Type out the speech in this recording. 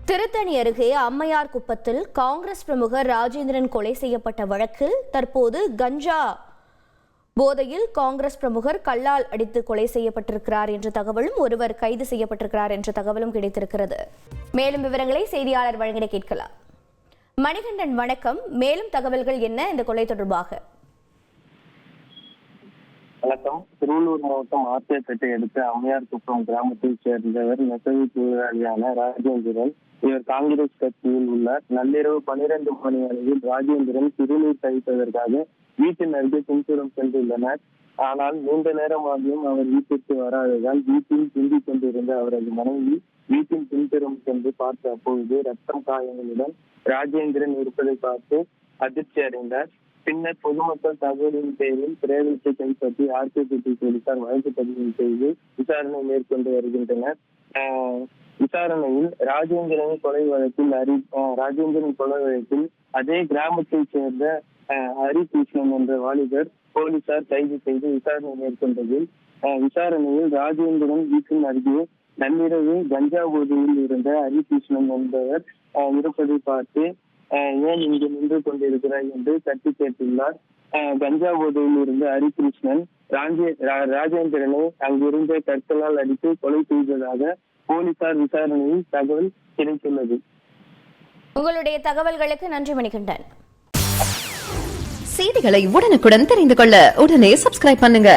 திருத்தணி அருகே அம்மையார் குப்பத்தில் காங்கிரஸ் பிரமுகர் ராஜேந்திரன் கொலை செய்யப்பட்ட வழக்கில் தற்போது கஞ்சா போதையில் காங்கிரஸ் பிரமுகர் கல்லால் அடித்து கொலை செய்யப்பட்டிருக்கிறார் என்ற தகவலும், ஒருவர் கைது செய்யப்பட்டிருக்கிறார் என்ற தகவலும் கிடைத்திருக்கிறது. மேலும் விவரங்களை செய்தியாளர் வழங்கிட கேட்கலாம். மணிகண்டன், வணக்கம். மேலும் தகவல்கள் என்ன இந்த கொலை தொடர்பாக? வணக்கம். திருவள்ளூர் மாவட்டம் ஆர்த்தியப்பேட்டை அடுத்த அம்மையார் குப்பம் கிராமத்தைச் சேர்ந்தவர் நெசவு தொழிலாளியான ராஜேந்திரன். இவர் காங்கிரஸ் கட்சியில் உள்ளார். நள்ளிரவு 12 மணி அளவில் ராஜேந்திரன் சிறுநீர் கழிப்பதற்காக வீட்டின் அருகே பின்புறம் சென்றுள்ளனர். ஆனால் நீண்ட நேரமாகியும் அவர் வீட்டிற்கு வராததால் வீட்டில் துண்டிக் கொண்டிருந்த அவரது மனைவி வீட்டின் பின்புறம் சென்று பார்த்த அப்பொழுது ரத்தம் காயங்களுடன் ராஜேந்திரன் இருப்பதை பார்த்து அதிர்ச்சி அடைந்தார். பின்னர் பொதுமக்கள் தகவலின் பேரில் பிரேதத்தை கைப்பற்றி ஆர்த்தியப்பேட்டை போலீசார் வழக்கு பதிவு செய்து விசாரணை மேற்கொண்டு வருகின்றனர். விசாரணையில் ராஜேந்திரன் கொலை வழக்கில் அதே கிராமத்தைச் சேர்ந்த ஹரிகிருஷ்ணன் என்ற வாலிபர் போலீசார் கைது செய்து விசாரணை மேற்கொண்டதில் விசாரணையில் ராஜேந்திரன் வீட்டின் அருகே நள்ளிரவு கஞ்சா போதையில் இருந்த ஹரிகிருஷ்ணன் என்பவர் இருப்பதை பார்த்து ஏன் இங்கு நின்று கொண்டிருக்கிறாய் என்று தட்டி கேட்டுள்ளார். கஞ்சா போதையில் இருந்த ஹரிகிருஷ்ணன் ராஜேந்திரனை அங்கிருந்த கற்களால் அடித்து கொலை செய்ததாக போலீசார் விசாரணையில் தகவல் கிடைத்துள்ளது. உங்களுடைய தகவல்களுக்கு நன்றி மணிகண்டன். செய்திகளை உடனுக்குடன் தெரிந்து கொள்ள உடனே சப்ஸ்கிரைப் பண்ணுங்க.